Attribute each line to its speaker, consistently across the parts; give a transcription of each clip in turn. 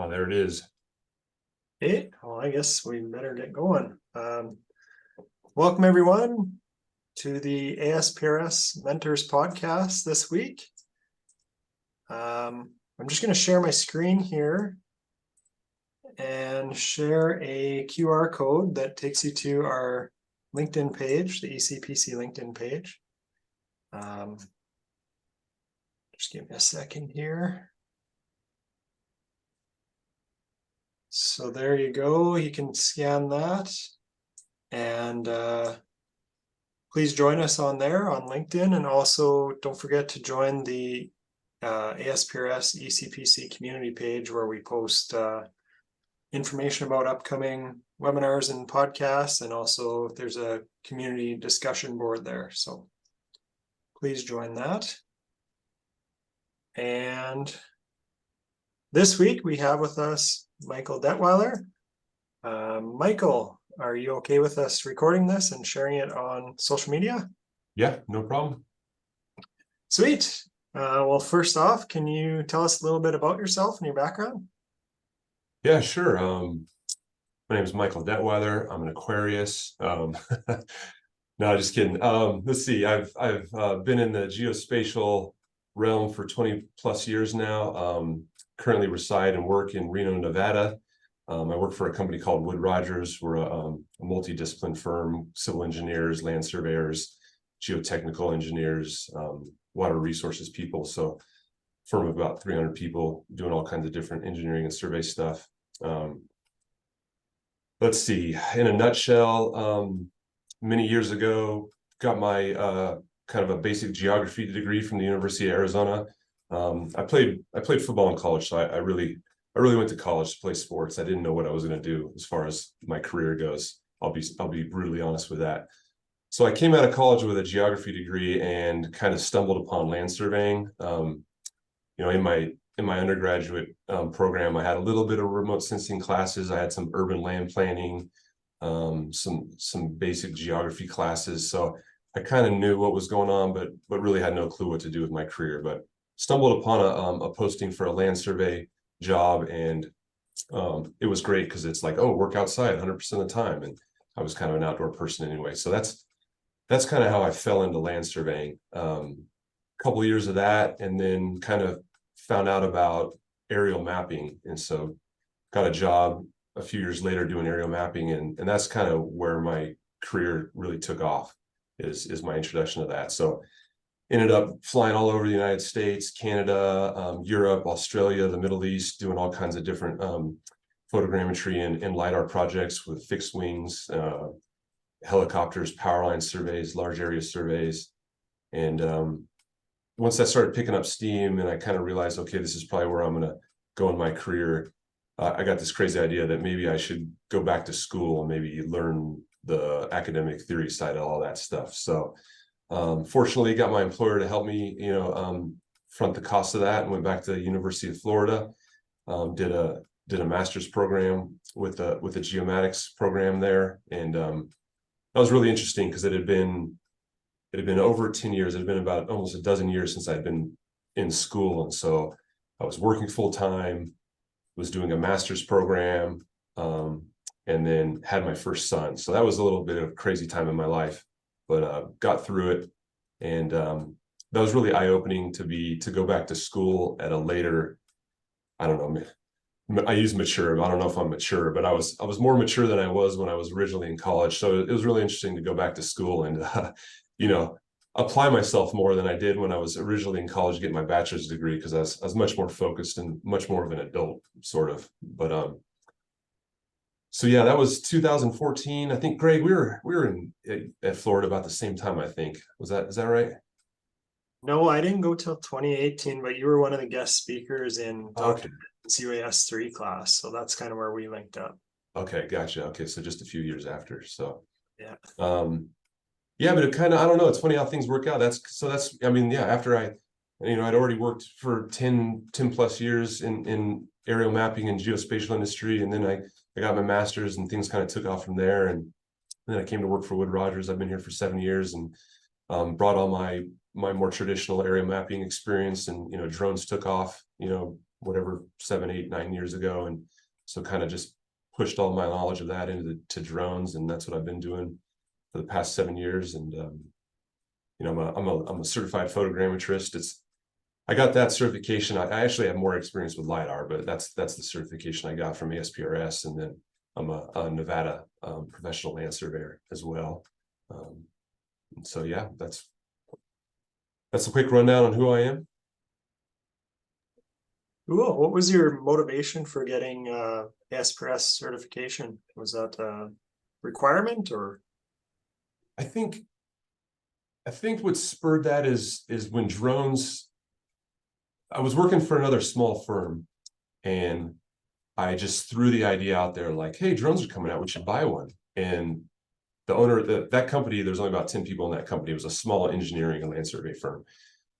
Speaker 1: There it is.
Speaker 2: Okay, well, I guess we better get going. Welcome everyone to the ASPRS Mentors Podcast this week. I'm just going to share my screen here and share a QR code that takes you to our LinkedIn page, the ECPC LinkedIn page. Just give me a second here. So there you go. You can scan that. And please join us on there on LinkedIn. And also don't forget to join the ASPRS ECPC community page where we post information about upcoming webinars and podcasts. And also there's a community discussion board there. So please join that. And this week we have with us Michael Detwiler. Michael, are you okay with us recording this and sharing it on social media?
Speaker 1: Yeah, no problem.
Speaker 2: Sweet. Well, first off, can you tell us a little bit about yourself and your background?
Speaker 1: Yeah, sure. My name is Michael Detwiler. I'm an Aquarius. No, just kidding. Let's see. I've been in the geospatial realm for 20 plus years now. Currently reside and work in Reno, Nevada. I work for a company called Wood Rogers. We're a multidiscipline firm, civil engineers, land surveyors, geotechnical engineers, water resources people. So firm of about 300 people doing all kinds of different engineering and survey stuff. Let's see, in a nutshell, many years ago, got my kind of a basic geography degree from the University of Arizona. I played football in college, so I really went to college to play sports. I didn't know what I was going to do as far as my career goes. I'll be brutally honest with that. So I came out of college with a geography degree and kind of stumbled upon land surveying. In my undergraduate program, I had a little bit of remote sensing classes. I had some urban land planning, some basic geography classes. So I kind of knew what was going on, but really had no clue what to do with my career. But stumbled upon a posting for a land survey job, and it was great because it's like, oh, work outside 100% of the time, and I was kind of an outdoor person anyway. So that's kind of how I fell into land surveying. A couple of years of that, and then kind of found out about aerial mapping, and so got a job a few years later doing aerial mapping, and that's kind of where my career really took off, is my introduction to that. So ended up flying all over the United States, Canada, Europe, Australia, the Middle East, doing all kinds of different photogrammetry and LiDAR projects with fixed wings, helicopters, power line surveys, large area surveys. And once I started picking up steam and I kind of realized, okay, this is probably where I'm going to go in my career, I got this crazy idea that maybe I should go back to school and maybe learn the academic theory side of all that stuff. So fortunately got my employer to help me, front the cost of that, and went back to the University of Florida, did a master's program with a Geomatics program there. And that was really interesting because it had been over 10 years. It had been about almost a dozen years since I'd been in school. And so I was working full time, was doing a master's program, and then had my first son. So that was a little bit of a crazy time in my life, but got through it. And that was really eye-opening to go back to school at a later, I don't know, I use mature. I don't know if I'm mature, but I was more mature than I was when I was originally in college. So it was really interesting to go back to school and, apply myself more than I did when I was originally in college getting my bachelor's degree, because I was much more focused and much more of an adult, sort of. But so yeah, that was 2014. I think, Greg, we were at Florida about the same time, I think. Is that right?
Speaker 2: No, I didn't go till 2018, but you were one of the guest speakers in Dr. CUAS 3 class. So that's kind of where we linked up.
Speaker 1: Okay, gotcha. Okay, so just a few years after. So
Speaker 2: yeah.
Speaker 1: Yeah, but it kind of, I don't know, it's funny how things work out. I mean, yeah, after I'd already worked for 10 plus years in aerial mapping and geospatial industry. And then I got my master's and things kind of took off from there. And then I came to work for Wood Rogers. I've been here for 7 years and brought all my more traditional aerial mapping experience, and, drones took off, whatever, 7, 8, 9 years ago. And so kind of just pushed all my knowledge of that into drones. And that's what I've been doing for the past 7 years. And, I'm a certified photogrammetrist. I got that certification. I actually have more experience with LiDAR, but that's the certification I got from ASPRS. And then I'm a Nevada professional land surveyor as well. And so, yeah, that's a quick rundown on who I am.
Speaker 2: Cool. What was your motivation for getting ASPRS certification? Was that a requirement or?
Speaker 1: I think what spurred that is when drones. I was working for another small firm, and I just threw the idea out there like, hey, drones are coming out, we should buy one. And the owner of that company, there's only about 10 people in that company. It was a small engineering and land survey firm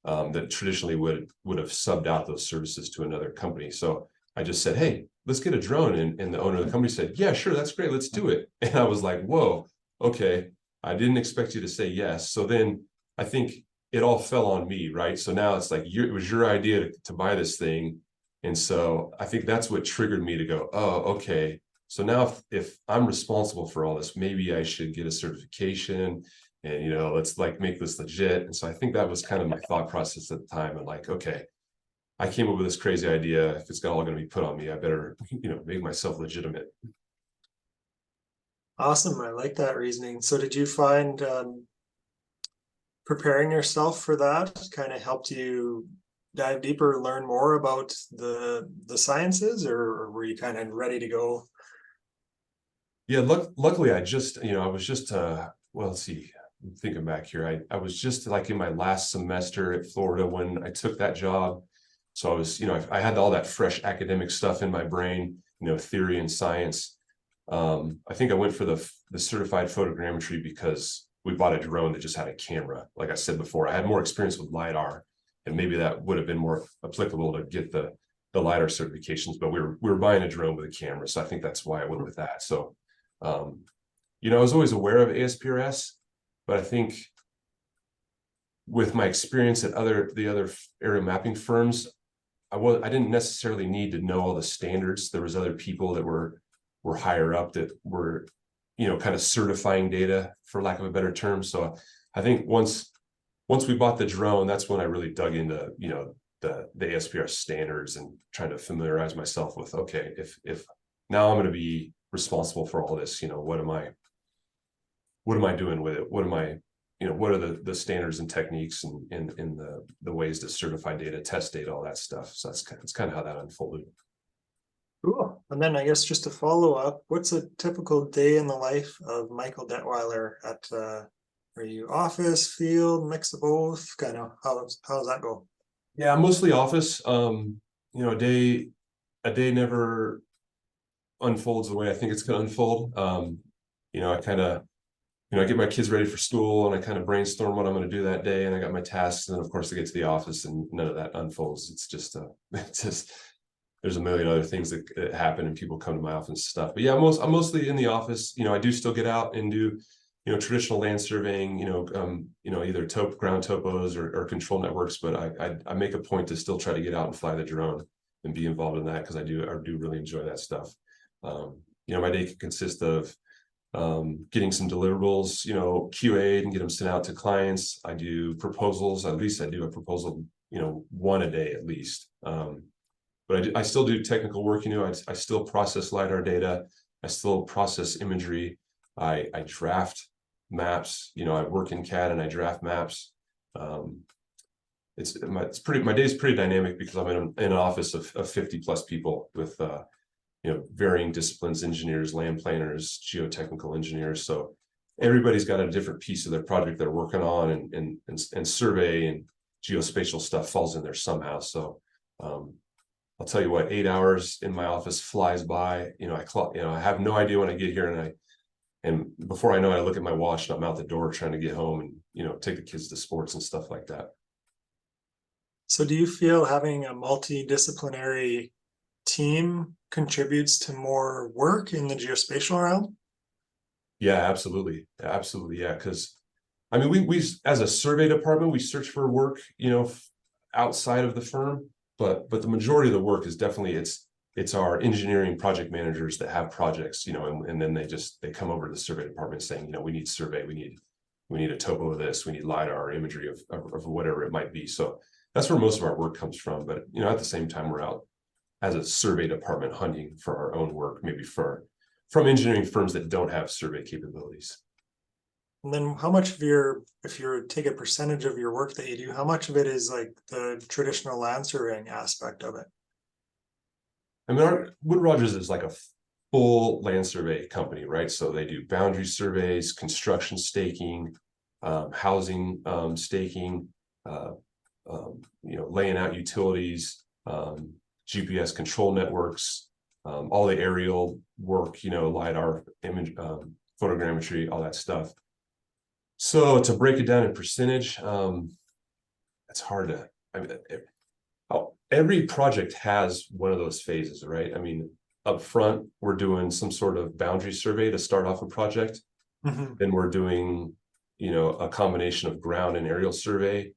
Speaker 1: that traditionally would have subbed out those services to another company. So I just said, hey, let's get a drone. And the owner of the company said, yeah, sure, that's great, let's do it. And I was like, whoa, okay. I didn't expect you to say yes. So then I think it all fell on me, right? So now it's like, it was your idea to buy this thing. And so I think that's what triggered me to go, oh, okay. So now if I'm responsible for all this, maybe I should get a certification and, let's like make this legit. And so I think that was kind of my thought process at the time. And like, okay, I came up with this crazy idea. If it's all going to be put on me, I better, make myself legitimate.
Speaker 2: Awesome. I like that reasoning. So did you find preparing yourself for that kind of helped you dive deeper, learn more about the sciences, or were you kind of ready to go?
Speaker 1: Yeah, luckily I just, I was just well, let's see, I'm thinking back here. I was just like in my last semester at Florida when I took that job. So I was, I had all that fresh academic stuff in my brain, theory and science. I think I went for the certified photogrammetry because we bought a drone that just had a camera. Like I said before, I had more experience with LiDAR, and maybe that would have been more applicable to get the LiDAR certifications, but we were buying a drone with a camera. So I think that's why I went with that. So, I was always aware of ASPRS, but I think with my experience at the other aerial mapping firms, I didn't necessarily need to know all the standards. There was other people that were higher up that were, kind of certifying data, for lack of a better term. So I think once we bought the drone, that's when I really dug into, the ASPRS standards and trying to familiarize myself with, okay, if now I'm going to be responsible for all this, what am I doing with it? What are the standards and techniques and the ways to certify data, test data, all that stuff. So that's kind of how that unfolded.
Speaker 2: Cool. And then I guess just to follow up, what's a typical day in the life of Michael Detwiler at are you office, field, mix of both? Kind of how does that go?
Speaker 1: Yeah, mostly office. A day never unfolds the way I think it's going to unfold. I kind of, I get my kids ready for school and I kind of brainstorm what I'm going to do that day. And I got my tasks. And then of course I get to the office and none of that unfolds. It's just, there's a million other things that happen and people come to my office and stuff. But yeah, I'm mostly in the office. I do still get out and do, traditional land surveying, either ground topos or control networks. But I make a point to still try to get out and fly the drone and be involved in that because I do really enjoy that stuff. My day can consist of getting some deliverables, QA and get them sent out to clients. I do proposals. At least I do a proposal, one a day at least. But I still do technical work. I still process LiDAR data. I still process imagery. I draft maps. I work in CAD and I draft maps. My day is pretty dynamic because I'm in an office of 50 plus people with varying disciplines, engineers, land planners, geotechnical engineers. So everybody's got a different piece of their project they're working on, and survey and geospatial stuff falls in there somehow. So I'll tell you what, 8 hours in my office flies by. I have no idea when I get here, and before I know it, I look at my watch and I'm out the door trying to get home and take the kids to sports and stuff like that.
Speaker 2: So do you feel having a multidisciplinary team contributes to more work in the geospatial realm?
Speaker 1: Yeah, absolutely. Absolutely. Yeah. Because we as a survey department, we search for work, outside of the firm. but the majority of the work is definitely it's our engineering project managers that have projects, you know, and then they come over to the survey department saying, you know, we need survey, we need a topo of this, we need LiDAR imagery of whatever it might be. So that's where most of our work comes from. But, you know, at the same time, we're out as a survey department hunting for our own work, maybe from engineering firms that don't have survey capabilities.
Speaker 2: And then how much of your, if you take a percentage of your work that you do, how much of it is like the traditional land surveying aspect of it?
Speaker 1: I mean, Wood Rogers is like a full land survey company, right? So they do boundary surveys, construction staking, housing staking, you know, laying out utilities, GPS control networks, all the aerial work, you know, LiDAR image, photogrammetry, all that stuff. So to break it down in percentage, it's hard to, I mean, every project has one of those phases, right? I mean, up front, we're doing some sort of boundary survey to start off a project. Then we're doing, you know, a combination of ground and aerial survey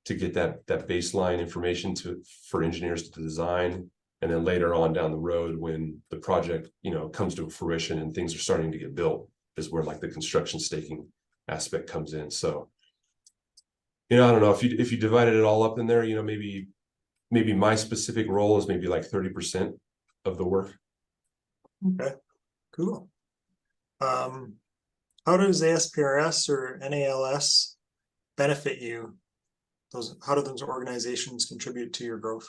Speaker 1: to get that baseline information for engineers to design. And then later on down the road, when the project, you know, comes to fruition and things are starting to get built, is where like the construction staking aspect comes in. So, you know, I don't know if you divided it all up in there, you know, maybe my specific role is maybe like 30% of the work.
Speaker 2: Okay, cool. How does ASPRS or NALS benefit you? How do those organizations contribute to your growth?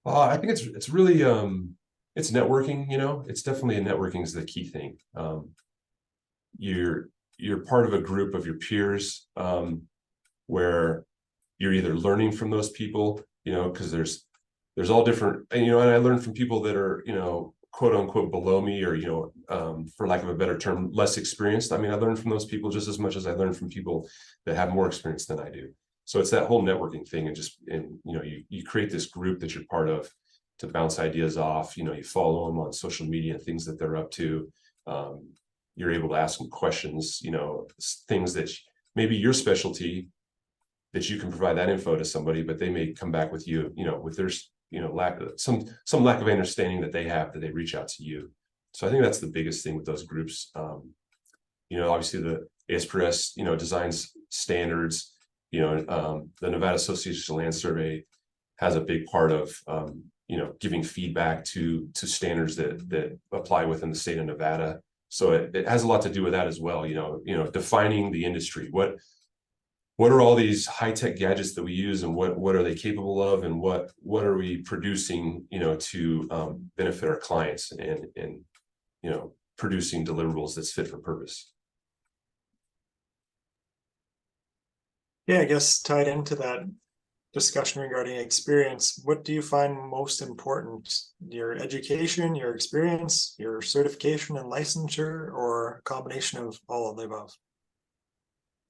Speaker 1: I think it's really it's networking, you know, it's definitely networking is the key thing. You're part of a group of your peers, where you're either learning from those people, you know, because there's all different, and you know, and I learn from people that are, you know, quote unquote below me, or you know, for lack of a better term, less experienced. I mean, I learn from those people just as much as I learn from people that have more experience than I do. So it's that whole networking thing, and you know, you create this group that you're part of to bounce ideas off. You know, you follow them on social media and things that they're up to. You're able to ask them questions, you know, things that maybe your specialty, that you can provide that info to somebody, but they may come back with you, you know, with their, you know, some lack of understanding that they have, that they reach out to you. So I think that's the biggest thing with those groups. You know, obviously the ASPRS, you know, designs standards, you know, the Nevada Association of Land Survey has a big part of, you know, giving feedback to standards that apply within the state of Nevada. So it has a lot to do with that as well. You know, defining the industry. What are all these high-tech gadgets that we use, and what are they capable of, and what are we producing, you know, to benefit our clients, and you know, producing deliverables that's fit for purpose.
Speaker 2: Yeah, I guess tied into that discussion regarding experience, what do you find most important? Your education, your experience, your certification and licensure, or a combination of all of the above?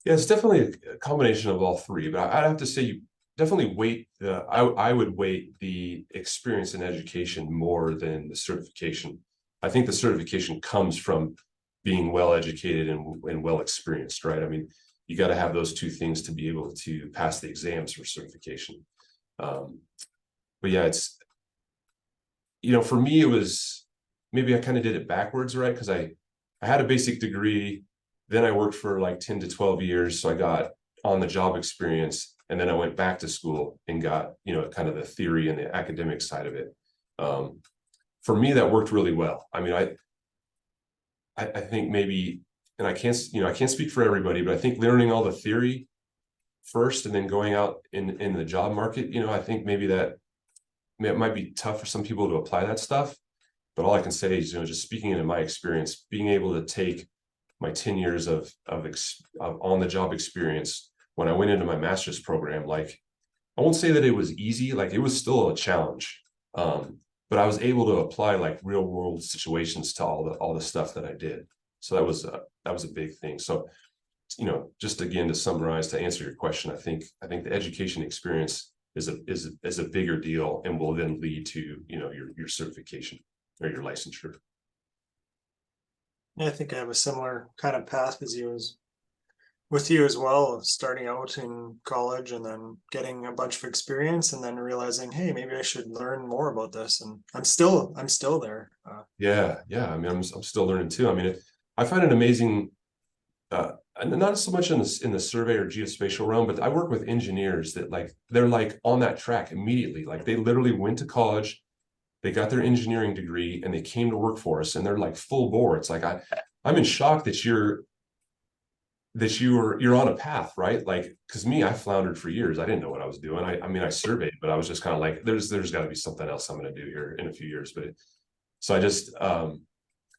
Speaker 1: Yeah, it's definitely a combination of all three, but I'd have to say you definitely weight I would weight the experience and education more than the certification. I think the certification comes from being well educated and well experienced, right? I mean, you got to have those two things to be able to pass the exams for certification. But yeah, it's, you know, for me, it was, maybe I kind of did it backwards, right? Because I had a basic degree, then I worked for like 10 to 12 years. So I got on the job experience, and then I went back to school and got, you know, kind of the theory and the academic side of it. For me, that worked really well. I mean, I think maybe, and I can't speak for everybody, but I think learning all the theory first and then going out in the job market, you know, I think maybe that it might be tough for some people to apply that stuff. But all I can say is, you know, just speaking into my experience, being able to take my 10 years of on the job experience, when I went into my master's program, like, I won't say that it was easy, like it was still a challenge. But I was able to apply like real world situations to all the stuff that I did. So that was a big thing. So, you know, just again, to summarize, to answer your question, I think the education experience is a bigger deal, and will then lead to, you know, your certification or your licensure.
Speaker 2: Yeah, I think I have a similar kind of path as you. with you as well, starting out in college and then getting a bunch of experience and then realizing, hey, maybe I should learn more about this. And I'm still there.
Speaker 1: Yeah, yeah. I mean, I'm still learning too. I mean, I find it amazing. And not so much in the survey or geospatial realm, but I work with engineers that like they're like on that track immediately. Like they literally went to college, they got their engineering degree, and they came to work for us, and they're like full bore. It's like I'm in shock that you're on a path, right? Like, because me, I floundered for years. I didn't know what I was doing. I mean, I surveyed, but I was just kind of like, there's got to be something else I'm going to do here in a few years. But so I just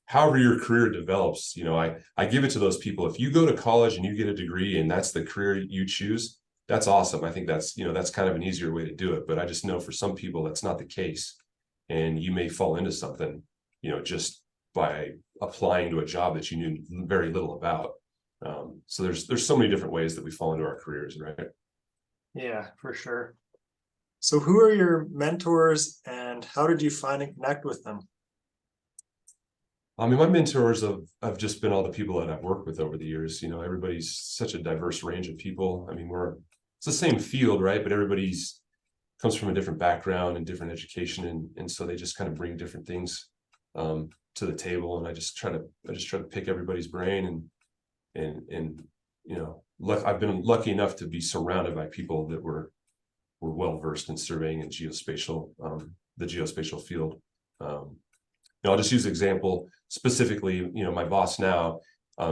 Speaker 1: however your career develops, I give it to those people. If you go to college and you get a degree and that's the career you choose, that's awesome. I think that's kind of an easier way to do it. But I just know for some people that's not the case. And you may fall into something, just by applying to a job that you knew very little about. So there's so many different ways that we fall into our careers, right?
Speaker 2: Yeah, for sure. So who are your mentors and how did you find and connect with them?
Speaker 1: I mean, my mentors have just been all the people that I've worked with over the years. Everybody's such a diverse range of people. I mean, it's the same field, right? But everybody's comes from a different background and different education, and so they just kind of bring different things to the table. And I just try to pick everybody's brain and I've been lucky enough to be surrounded by people that were well versed in surveying and geospatial, the geospatial field. I'll just use an example specifically. My boss now,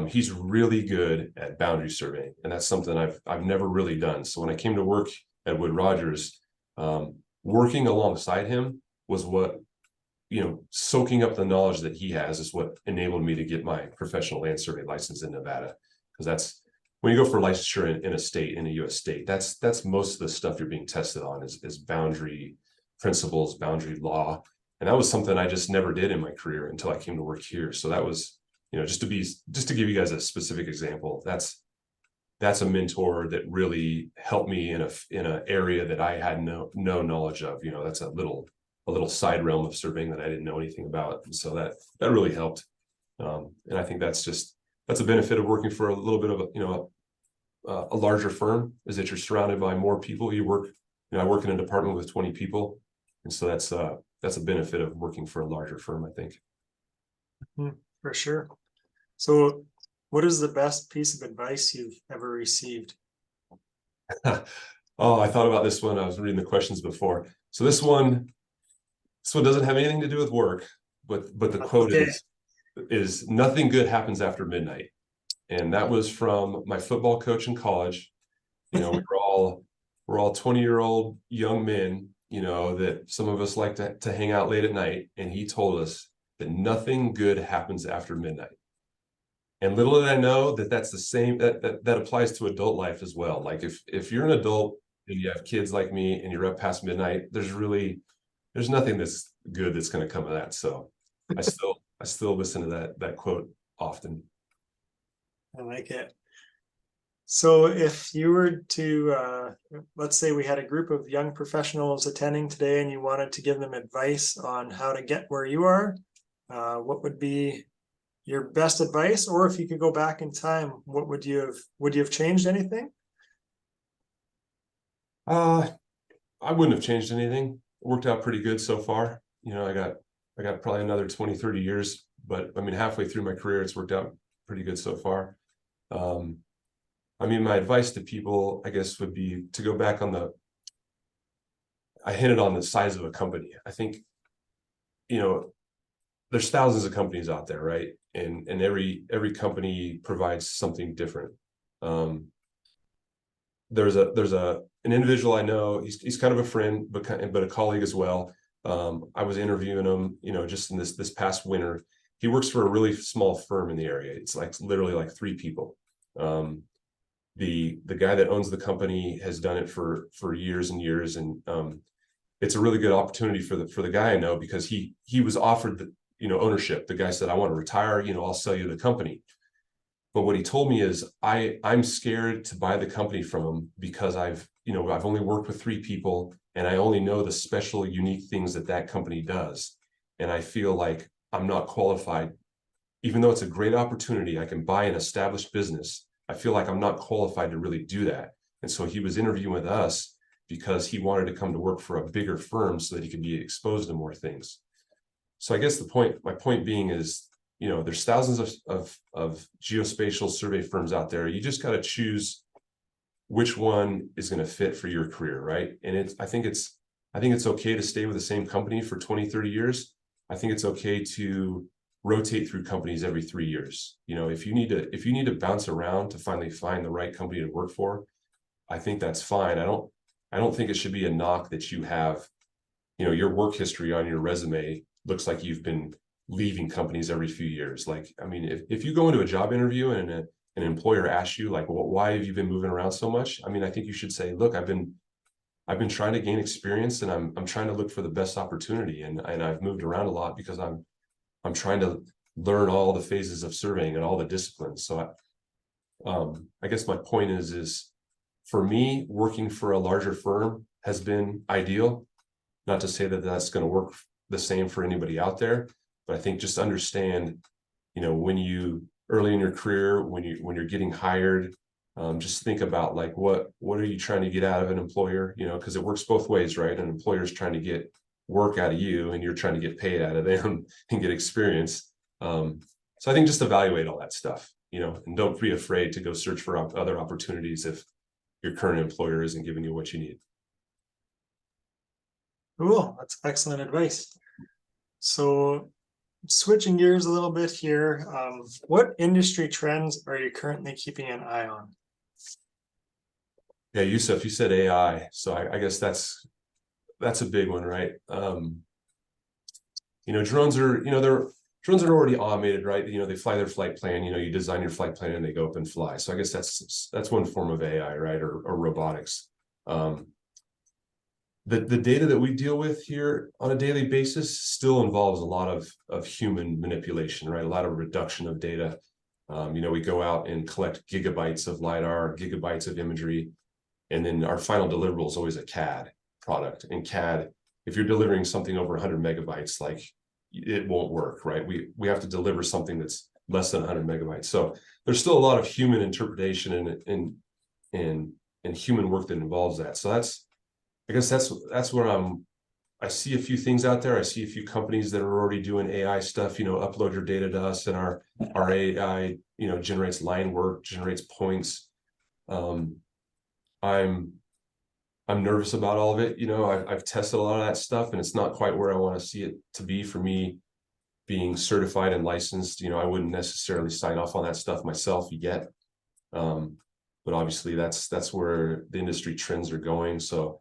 Speaker 1: he's really good at boundary surveying, and that's something I've never really done. So when I came to work at Wood Rogers, working alongside him was what, soaking up the knowledge that he has is what enabled me to get my professional land survey license in Nevada. Because that's when you go for licensure in a state, in a US state, that's most of the stuff you're being tested on is boundary principles, boundary law. And that was something I just never did in my career until I came to work here. So that was, just to give you guys a specific example, that's a mentor that really helped me in an area that I had no knowledge of. That's a little side realm of surveying that I didn't know anything about. And so that really helped. And I think that's a benefit of working for a little bit of a larger firm, is that you're surrounded by more people. I work in a department with 20 people. And so that's a benefit of working for a larger firm, I think.
Speaker 2: For sure. So what is the best piece of advice you've ever received?
Speaker 1: Oh, I thought about this one. I was reading the questions before. So this one doesn't have anything to do with work, but the quote is nothing good happens after midnight. And that was from my football coach in college. We're all 20-year-old young men, that some of us like to hang out late at night. And he told us that nothing good happens after midnight. And little did I know that that's the same, that applies to adult life as well. Like if you're an adult and you have kids like me and you're up past midnight, there's nothing that's good that's going to come of that. So I still listen to that quote often.
Speaker 2: I like it. So if you were to, let's say we had a group of young professionals attending today and you wanted to give them advice on how to get where you are, what would be your best advice? Or if you could go back in time, what would you have changed anything?
Speaker 1: I wouldn't have changed anything. It worked out pretty good so far. I got probably another 20, 30 years, but I mean, halfway through my career, it's worked out pretty good so far. I mean, my advice to people, I guess, would be to go back I hinted on the size of a company. I think, there's thousands of companies out there, right? And every company provides something different. There's an individual I know, he's kind of a friend, but a colleague as well. I was interviewing him, just in this past winter. He works for a really small firm in the area. It's like literally like 3 people. The guy that owns the company has done it for years and years, and it's a really good opportunity for the guy I know, because he was offered the ownership. The guy said, I want to retire, I'll sell you the company. But what he told me is I'm scared to buy the company from him because I've only worked with 3 people and I only know the special, unique things that company does. And I feel like I'm not qualified, even though it's a great opportunity. I can buy an established business, I feel like I'm not qualified to really do that. And so he was interviewing with us because he wanted to come to work for a bigger firm so that he could be exposed to more things. So I guess my point being is, you know, there's thousands of geospatial survey firms out there. You just got to choose which one is going to fit for your career, right? And I think it's okay to stay with the same company for 20, 30 years. I think it's okay to rotate through companies every 3 years. You know, if you need to bounce around to finally find the right company to work for, I think that's fine. I don't think it should be a knock that you have, you know, your work history on your resume looks like you've been leaving companies every few years. Like, I mean, if you go into a job interview and an employer asks you like, well, why have you been moving around so much? I mean, I think you should say, look, I've been trying to gain experience, and I'm trying to look for the best opportunity, and I've moved around a lot because I'm trying to learn all the phases of surveying and all the disciplines. So I guess my point is for me, working for a larger firm has been ideal. Not to say that that's going to work the same for anybody out there, but I think just understand, you know, when you early in your career, when you're getting hired, just think about like what are you trying to get out of an employer, you know, because it works both ways, right? An employer is trying to get work out of you, and you're trying to get paid out of them and get experience. So I think just evaluate all that stuff, you know, and don't be afraid to go search for other opportunities if your current employer isn't giving you what you need.
Speaker 2: Cool, that's excellent advice. So switching gears a little bit here, what industry trends are you currently keeping an eye on?
Speaker 1: Yeah, Yusuf, you said AI, so I guess that's a big one, right? You know, drones are already automated, right? You know, they fly their flight plan. You know, you design your flight plan and they go up and fly. So I guess that's one form of AI, right? Or robotics. The data that we deal with here on a daily basis still involves a lot of human manipulation, right? A lot of reduction of data. You know, we go out and collect gigabytes of LiDAR, gigabytes of imagery, and then our final deliverable is always a CAD product. And CAD, if you're delivering something over 100 megabytes, like it won't work, right? We have to deliver something that's less than 100 megabytes. So there's still a lot of human interpretation and human work that involves that. So I guess that's where I see a few things out there. I see a few companies that are already doing AI stuff, you know, upload your data to us, and our AI, you know, generates line work, generates points. I'm nervous about all of it. You know, I've tested a lot of that stuff, and it's not quite where I want to see it to be for me being certified and licensed. You know, I wouldn't necessarily sign off on that stuff myself yet. But obviously that's where the industry trends are going. So,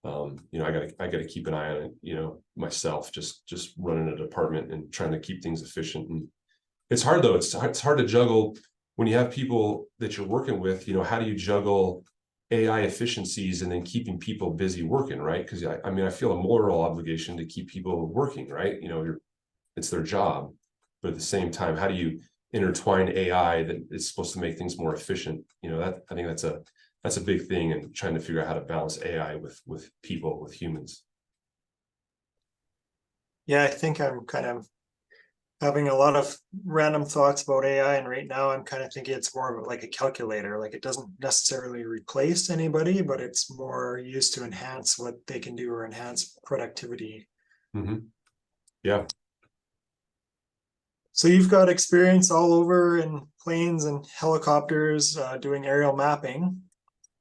Speaker 1: you know, I gotta keep an eye on it, you know, myself, just running a department and trying to keep things efficient. And it's hard though. It's hard to juggle when you have people that you're working with. You know, how do you juggle AI efficiencies and then keeping people busy working, right? Because I mean, I feel a moral obligation to keep people working, right? You know, it's their job, but at the same time, how do you intertwine AI that is supposed to make things more efficient? You know, I think that's a big thing, and trying to figure out how to balance AI with people, with humans.
Speaker 2: Yeah, I think I'm kind of having a lot of random thoughts about AI, and right now I'm kind of thinking it's more of like a calculator. Like it doesn't necessarily replace anybody, but it's more used to enhance what they can do or enhance productivity.
Speaker 1: Yeah.
Speaker 2: So you've got experience all over in planes and helicopters, doing aerial mapping.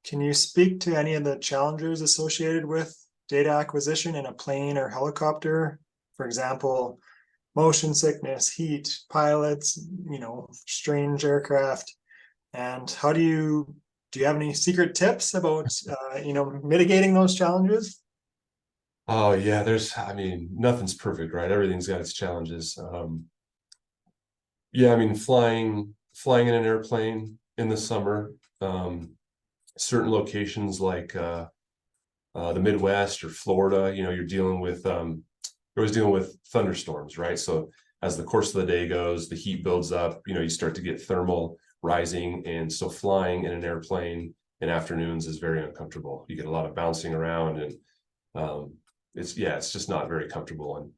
Speaker 2: Can you speak to any of the challenges associated with data acquisition in a plane or helicopter? For example, motion sickness, heat, pilots, you know, strange aircraft. And how do you have any secret tips about, you know, mitigating those challenges?
Speaker 1: Oh yeah, I mean, nothing's perfect, right? Everything's got its challenges. Yeah, I mean, flying in an airplane in the summer, certain locations like the Midwest or Florida, you know, you're always dealing with thunderstorms, right? So as the course of the day goes, the heat builds up, you know, you start to get thermal rising. And so flying in an airplane in afternoons is very uncomfortable. You get a lot of bouncing around, and it's just not very comfortable. And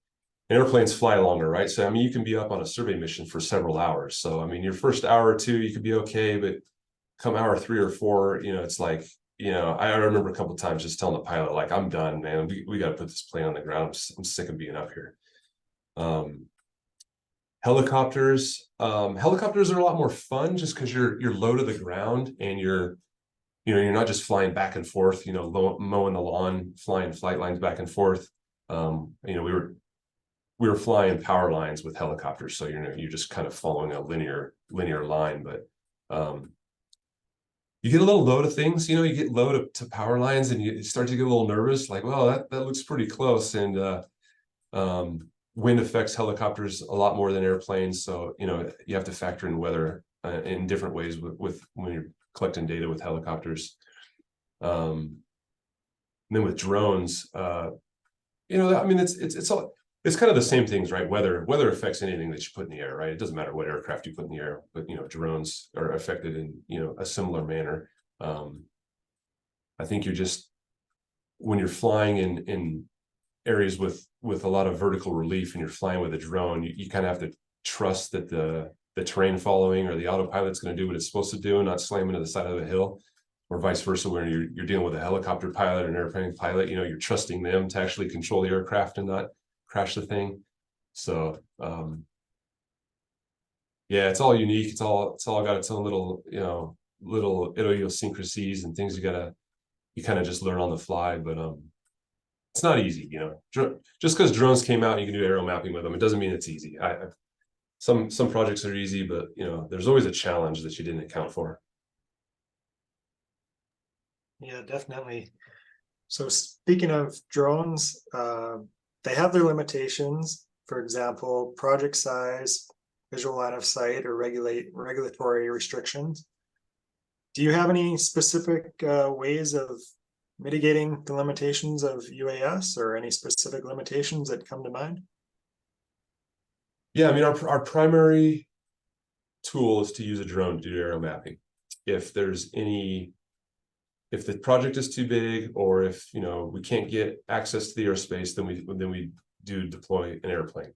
Speaker 1: airplanes fly longer, right? So, I mean, you can be up on a survey mission for several hours. So, I mean, your first hour or two, you could be okay, but come hour 3 or 4, you know, it's like, you know, I remember a couple of times just telling the pilot, like, I'm done, man. We got to put this plane on the ground. I'm sick of being up here. Helicopters are a lot more fun just because you're low to the ground, and you're not just flying back and forth, you know, mowing the lawn, flying flight lines back and forth. You know, we were flying power lines with helicopters, so you're just kind of following a linear line. But you get a little low to things, you know, you get low to power lines, and you start to get a little nervous, like, well, that looks pretty close. And wind affects helicopters a lot more than airplanes, so you know you have to factor in weather in different ways with when you're collecting data with helicopters. And then with drones, you know, I mean, it's kind of the same things, right? Weather affects anything that you put in the air, right? It doesn't matter what aircraft you put in the air, but you know, drones are affected in, you know, a similar manner. I think when you're flying in areas with a lot of vertical relief and you're flying with a drone, you kind of have to trust that the terrain following or the autopilot's going to do what it's supposed to do and not slam into the side of the hill, or vice versa. When you're dealing with a helicopter pilot or an airplane pilot, you know, you're trusting them to actually control the aircraft and not crash the thing. So yeah, it's all unique. It's all got its own little, you know, little idiosyncrasies and things you kind of just learn on the fly. But it's not easy, you know. Just because drones came out and you can do aerial mapping with them, it doesn't mean it's easy. Some projects are easy, but you know, there's always a challenge that you didn't account for.
Speaker 2: Yeah, definitely. So speaking of drones, they have their limitations. For example, project size, visual line of sight, or regulatory restrictions. Do you have any specific ways of mitigating the limitations of UAS, or any specific limitations that come to mind?
Speaker 1: Yeah, I mean, our primary tool is to use a drone to do aerial mapping. If the project is too big, or if, you know, we can't get access to the airspace, then we do deploy an airplane.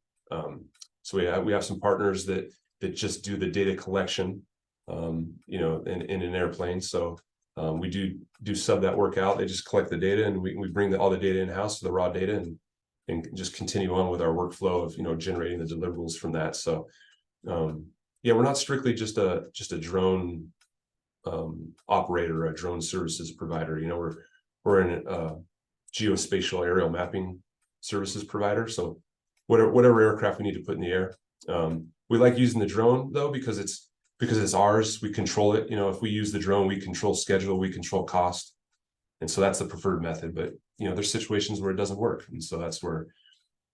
Speaker 1: So we have some partners that just do the data collection, you know, in an airplane. So we do sub that work out. They just collect the data, and we bring all the data in-house, to the raw data, and just continue on with our workflow of, you know, generating the deliverables from that. So yeah, we're not strictly just a drone operator, a drone services provider. You know, we're a geospatial aerial mapping services provider. So whatever aircraft we need to put in the air, we like using the drone though, because it's ours. We control it. You know, if we use the drone, we control schedule, we control cost, and so that's the preferred method. But you know, there's situations where it doesn't work, and so that's where,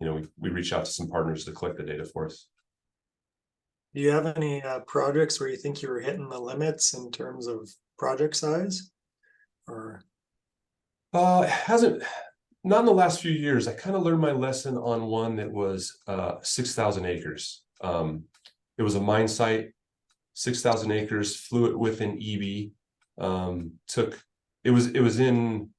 Speaker 1: you know, we reach out to some partners to collect the data for us.
Speaker 2: Do you have any projects where you think you were hitting the limits in terms of project size? Or
Speaker 1: It hasn't, not in the last few years. I kind of learned my lesson on one that was 6,000 acres. It was a mine site, 6,000 acres, flew it with an EB. It was in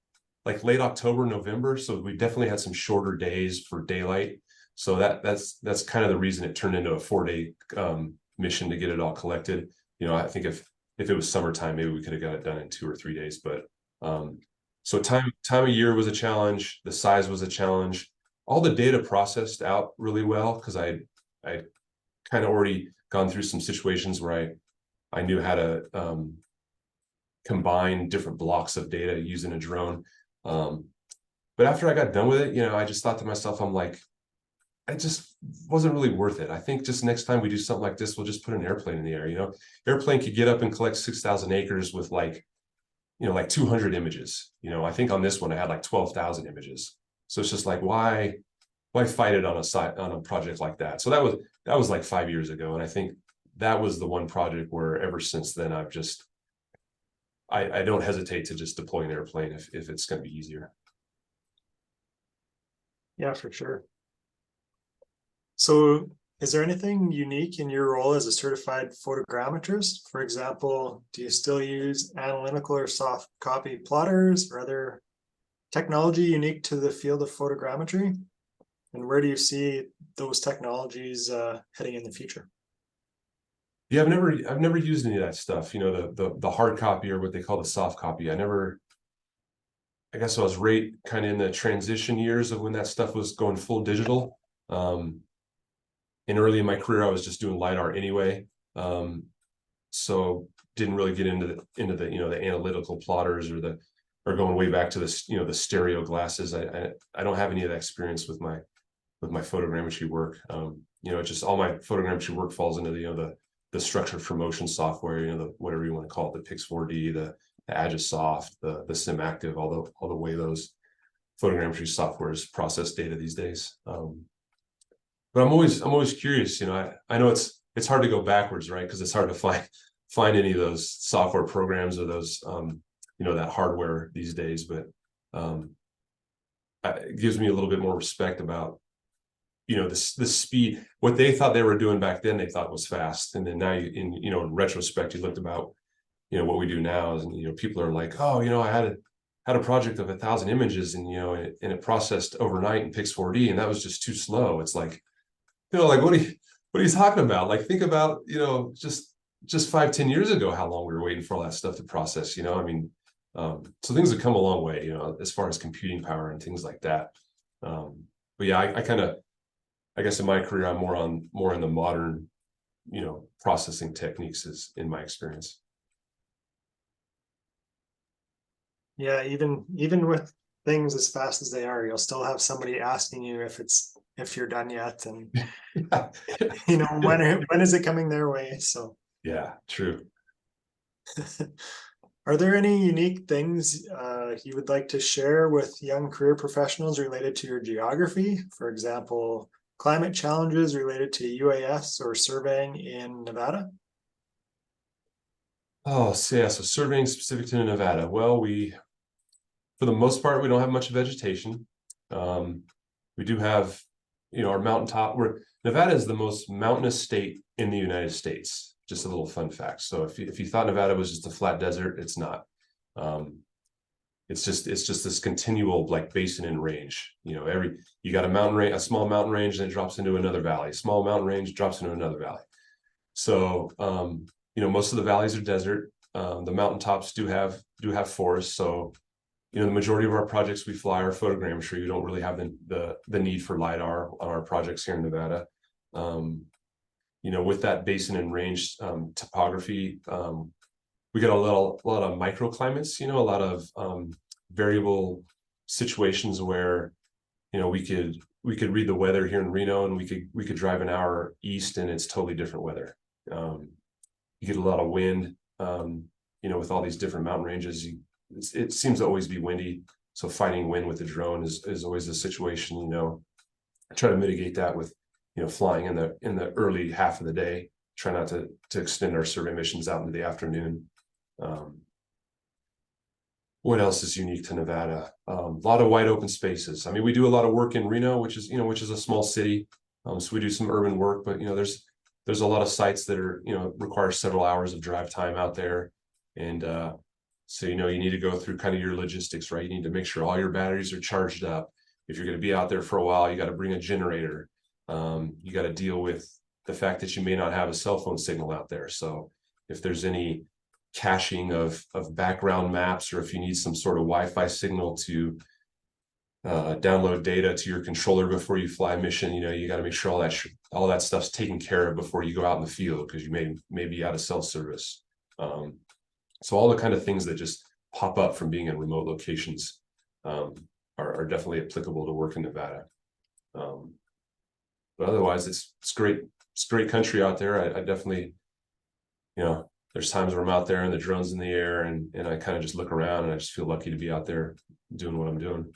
Speaker 1: like late October, November, so we definitely had some shorter days for daylight. So that's kind of the reason it turned into a 4-day mission to get it all collected. You know, I think if it was summertime, maybe we could have got it done in 2 or 3 days. But so time of year was a challenge. The size was a challenge. All the data processed out really well, because I kind of already gone through some situations where I knew how to combine different blocks of data using a drone. But after I got done with it, you know, I just thought to myself, I'm like, it just wasn't really worth it. I think just next time we do something like this, we'll just put an airplane in the air. You know, airplane could get up and collect 6,000 acres with like, you know, like 200 images. You know, I think on this one I had like 12,000 images. So it's just like, why fight it on a project like that? So that was like 5 years ago, and I think that was the one project where ever since then I've just I don't hesitate to just deploy an airplane if it's going to be easier.
Speaker 2: yeah, for sure. So is there anything unique in your role as a certified photogrammetrist? For example, do you still use analytical or soft copy plotters, or other technology unique to the field of photogrammetry? And where do you see those technologies heading in the future?
Speaker 1: Yeah, I've never used any of that stuff, you know, the hard copy or what they call the soft copy. I guess I was right kind of in the transition years of when that stuff was going full digital. And early in my career, I was just doing LiDAR anyway. So didn't really get into the you know, the analytical plotters or going way back to this, you know, the stereo glasses. I don't have any of that experience with my photogrammetry work. You know, it's just all my photogrammetry work falls into the, you know, the structured for motion software, you know, the whatever you want to call it, the Pix4D, the Agisoft, the SimActive, all the way those photogrammetry softwares process data these days. But I'm always curious, you know, I know it's hard to go backwards, right? Because it's hard to find any of those software programs or those you know, that hardware these days, but it gives me a little bit more respect about, you know, the speed. What they thought they were doing back then, they thought was fast, and then now you know, in retrospect, you looked about, you know, what we do now is, and you know, people are like, oh, you know, I had a project of 1,000 images, and you know, and it processed overnight in Pix4D, and that was just too slow. It's like, you know, like what are you talking about? Like, think about, you know, just 5-10 years ago, how long we were waiting for all that stuff to process, you know. I mean, so things have come a long way, you know, as far as computing power and things like that. But yeah, I kind of, I guess in my career, I'm more in the modern, you know, processing techniques is in my experience.
Speaker 2: Yeah, even with things as fast as they are, you'll still have somebody asking you if you're done yet, and you know, when is it coming their way? So
Speaker 1: Yeah, true.
Speaker 2: are there any unique things you would like to share with young career professionals related to your geography? For example, climate challenges related to UAS or surveying in Nevada?
Speaker 1: Oh, so yeah, so surveying specific to Nevada. Well, for the most part, we don't have much vegetation. We do have, you know, our mountaintop. Nevada is the most mountainous state in the United States. Just a little fun fact. So if you thought Nevada was just a flat desert, it's not. It's just this continual like basin and range. You know, you got a mountain range, a small mountain range, then it drops into another valley. Small mountain range drops into another valley. So you know, most of the valleys are desert. The mountaintops do have forests. So you know, the majority of our projects we fly are photogrammetry. We don't really have the need for LiDAR on our projects here in Nevada. You know, with that basin and range topography, we get a lot of microclimates, you know, a lot of variable situations where, you know, we could read the weather here in Reno, and we could drive an hour east and it's totally different weather. You get a lot of wind, you know, with all these different mountain ranges. It seems to always be windy, so fighting wind with the drone is always a situation. You know, I try to mitigate that with, you know, flying in the early half of the day. Try not to extend our survey missions out into the afternoon. What else is unique to Nevada? A lot of wide open spaces. I mean, we do a lot of work in Reno, which is a small city. So we do some urban work, but you know, there's a lot of sites that are, you know, require several hours of drive time out there, and so, you know, you need to go through kind of your logistics, right? You need to make sure all your batteries are charged up. If you're going to be out there for a while, you got to bring a generator. You got to deal with the fact that you may not have a cell phone signal out there. So if there's any caching of background maps, or if you need some sort of Wi-Fi signal to download data to your controller before you fly a mission, you know, you got to make sure all that stuff's taken care of before you go out in the field, because you may be out of cell service. So all the kind of things that just pop up from being in remote locations are definitely applicable to work in Nevada. But otherwise, it's great. It's great country out there. I definitely, you know, there's times where I'm out there and the drone's in the air, and I kind of just look around, and I just feel lucky to be out there doing what I'm doing.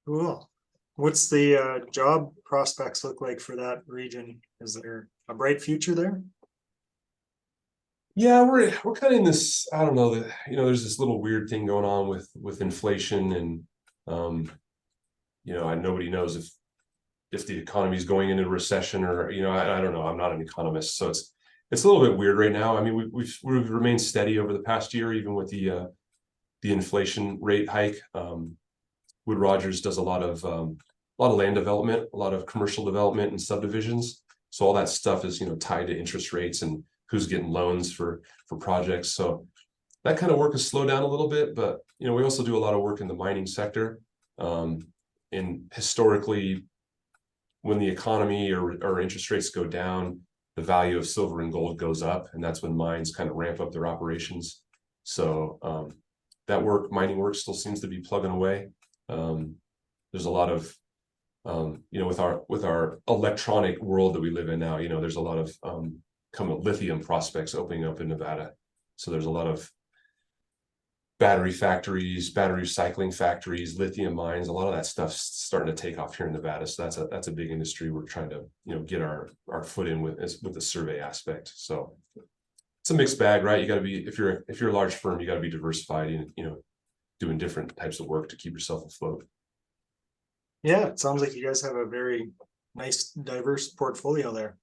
Speaker 2: Cool. What's the job prospects look like for that region? Is there a bright future there?
Speaker 1: Yeah, we're kind of in this, I don't know, that, you know, there's this little weird thing going on with inflation, and you know, nobody knows if the economy is going into a recession, or, you know, I don't know. I'm not an economist, so it's a little bit weird right now. I mean, we've remained steady over the past year, even with the inflation rate hike. Wood Rogers does a lot of land development, a lot of commercial development and subdivisions. So all that stuff is, tied to interest rates and who's getting loans for projects. So that kind of work has slowed down a little bit, but we also do a lot of work in the mining sector. And historically, when the economy or interest rates go down, the value of silver and gold goes up, and that's when mines kind of ramp up their operations. So that mining work still seems to be plugging away. There's a lot of with our electronic world that we live in now, there's a lot of lithium prospects opening up in Nevada. So there's a lot of battery factories, battery recycling factories, lithium mines, a lot of that stuff's starting to take off here in Nevada. So that's a big industry we're trying to, get our foot in with the survey aspect. So it's a mixed bag, right? You got to be, if you're a large firm, you got to be diversified and, doing different types of work to keep yourself afloat.
Speaker 2: Yeah, it sounds like you guys have a very nice, diverse portfolio there.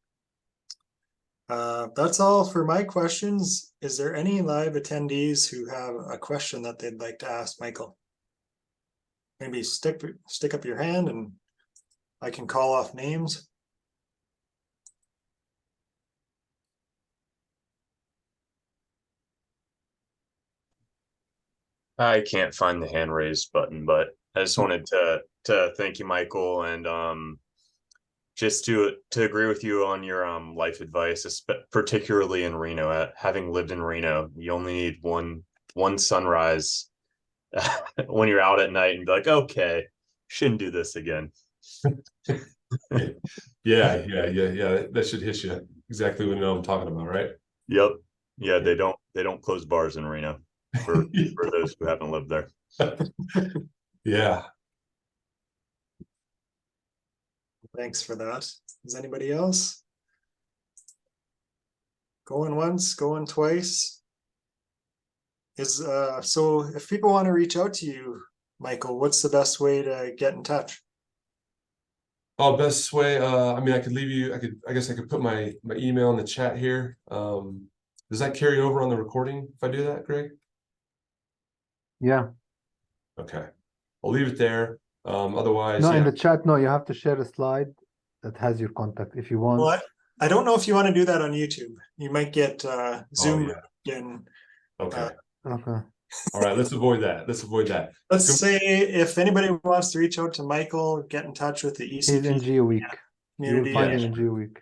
Speaker 2: That's all for my questions. Is there any live attendees who have a question that they'd like to ask Michael? Maybe stick up your hand and I can call off names.
Speaker 3: I can't find the hand raised button, but I just wanted to thank you, Michael, and just to agree with you on your life advice, particularly in Reno. Having lived in Reno, you only need one sunrise when you're out at night and be like, okay, shouldn't do this again.
Speaker 1: Yeah. That should hit you exactly what I'm talking about, right?
Speaker 3: Yep. Yeah, they don't close bars in Reno for those who haven't lived there.
Speaker 1: Yeah.
Speaker 2: Thanks for that. Is anybody else? Going once, going twice. So if people want to reach out to you, Michael, what's the best way to get in touch?
Speaker 1: Oh, best way. I mean, I could leave you. I guess I could put my email in the chat here. Does that carry over on the recording if I do that, Greg?
Speaker 4: Yeah.
Speaker 1: Okay, I'll leave it there. Otherwise,
Speaker 4: No,
Speaker 1: yeah.
Speaker 4: in the chat, no, you have to share a slide that has your contact if you want.
Speaker 2: Well, I don't know if you want to do that on YouTube. You might get Zoom in.
Speaker 1: Okay.
Speaker 4: Okay.
Speaker 1: All right, let's avoid that.
Speaker 2: Let's say if anybody wants to reach out to Michael, get in touch with the ECP.
Speaker 4: He's in GeoWeek. You will
Speaker 2: community.
Speaker 4: find him in GeoWeek.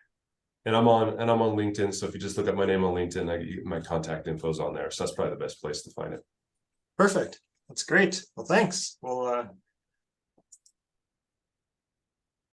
Speaker 1: And I'm on LinkedIn. So if you just look up my name on LinkedIn, my contact info's on there. So that's probably the best place to find it.
Speaker 2: Perfect. That's great. Well, thanks. We'll